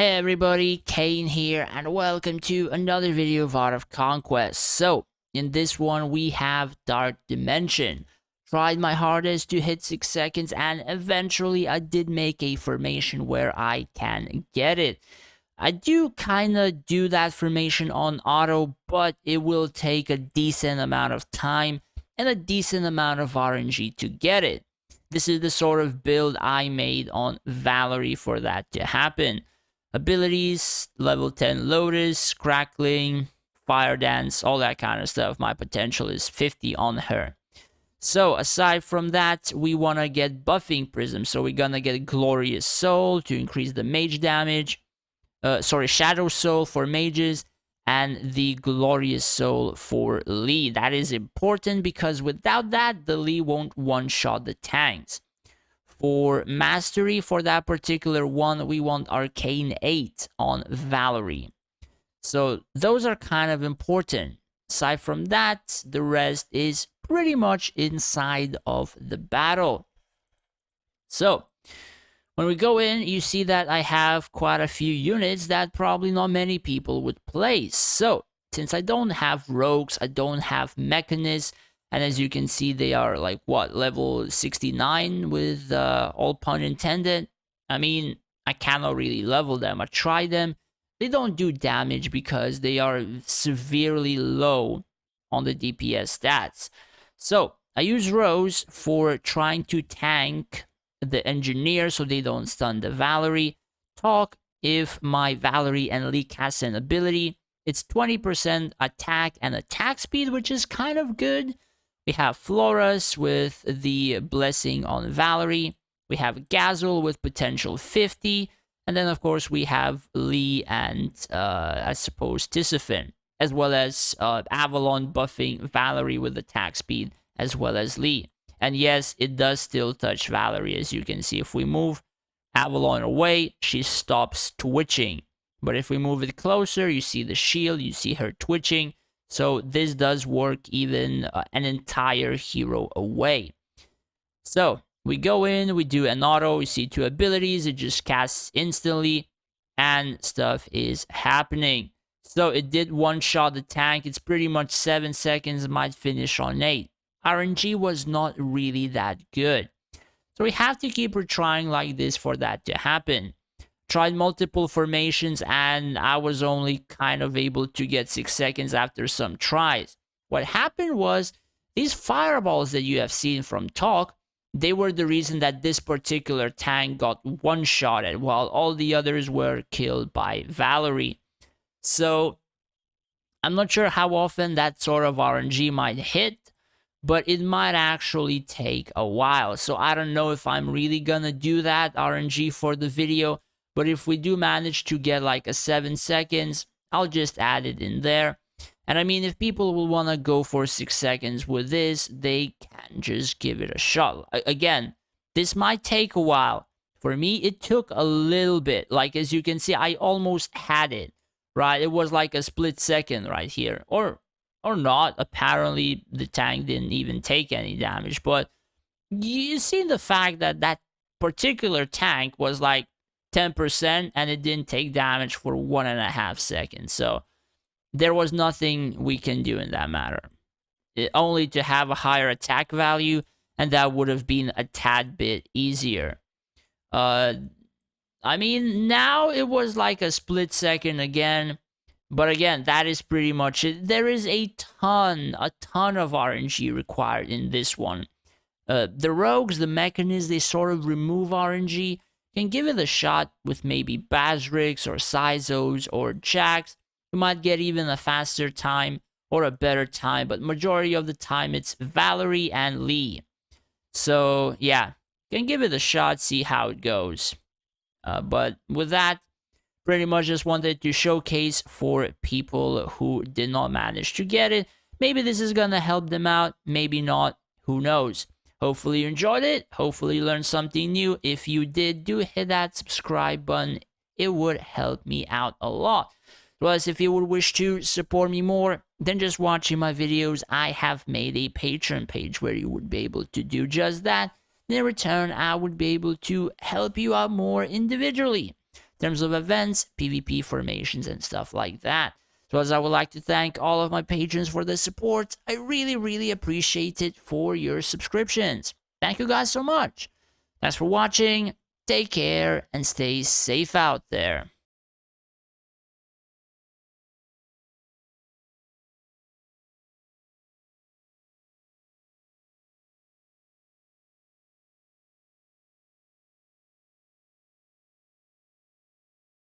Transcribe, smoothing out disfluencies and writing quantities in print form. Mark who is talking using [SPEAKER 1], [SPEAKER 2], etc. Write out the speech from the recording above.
[SPEAKER 1] Hey everybody, Kane here, and welcome to another video of Art of Conquest. So, in this one we have Dark Dimension. Tried my hardest to hit 6 seconds, and eventually I did make a formation where I can get it. I do kinda do that formation on auto, but it will take a decent amount of time and a decent amount of RNG to get it. This is the sort of build I made on Valerie for that to happen. Abilities, level 10 Lotus, Crackling, Fire Dance, all that kind of stuff. My potential is 50 on her. So aside from that, we want to get Buffing Prism. So we're going to get Glorious Soul to increase the mage damage. Shadow Soul for mages. And the Glorious Soul for Lee. That is important because without that, the Lee won't one-shot the tanks. For mastery, for that particular one, we want Arcane 8 on Valerie. So those are kind of important. Aside from that, the rest is pretty much inside of the battle. So when we go in, you see that I have quite a few units that probably not many people would place. So since I don't have rogues, I don't have mechanists, and as you can see, they are like, what, level 69 with all pun intended. I mean, I cannot really level them. I tried them. They don't do damage because they are severely low on the DPS stats. So I use Rose for trying to tank the engineer so they don't stun the Valerie. Talk if my Valerie and Lee cast an ability. It's 20% attack and attack speed, which is kind of good. We have Florus with the blessing on Valerie. We have Gazel with potential 50. And then, of course, we have Lee and, I suppose, Tisiphin, as well as Avalon buffing Valerie with attack speed, as well as Lee. And yes, it does still touch Valerie, as you can see. If we move Avalon away, she stops twitching. But if we move it closer, you see the shield, you see her twitching. So this does work even an entire hero away. So we go in, we do an auto, we see 2 abilities, it just casts instantly, and stuff is happening. So it did one-shot the tank, it's pretty much 7 seconds, might finish on 8. RNG was not really that good. So we have to keep retrying like this for that to happen. Tried multiple formations and I was only kind of able to get 6 seconds after some tries. What happened was these fireballs that you have seen from Talk, they were the reason that this particular tank got one-shotted while all the others were killed by Valerie. So I'm not sure how often that sort of RNG might hit, but it might actually take a while. So I don't know if I'm really gonna do that RNG for the video. But if we do manage to get like a 7 seconds, I'll just add it in there. And I mean, if people will want to go for 6 seconds with this, they can just give it a shot. Again, this might take a while. For me, it took a little bit. Like, as you can see, I almost had it, right? It was like a split second right here. Or not. Apparently, the tank didn't even take any damage. But you see the fact that that particular tank was like 10% and it didn't take damage for 1.5 seconds. So there was nothing we can do in that matter. Only to have a higher attack value, and that would have been a tad bit easier. I mean, now it was like a split second again. But again, that is pretty much it. There is a ton of RNG required in this one. The rogues, the mechanists, they sort of remove RNG. Can give it a shot with maybe Bazrix or Sizos or Jax. You might get even a faster time or a better time, but majority of the time it's Valerie and Lee. So yeah, can give it a shot, see how it goes. But with that, pretty much just wanted to showcase for people who did not manage to get it. Maybe this is gonna help them out, maybe not, who knows. Hopefully you enjoyed it. Hopefully you learned something new. If you did, do hit that subscribe button. It would help me out a lot. Plus, if you would wish to support me more than just watching my videos, I have made a Patreon page where you would be able to do just that. In return, I would be able to help you out more individually. in terms of events, PvP formations, and stuff like that. So as I would like to thank all of my patrons for the support, I really appreciate it for your subscriptions. Thank you guys so much. Thanks for watching, take care, and stay safe out there.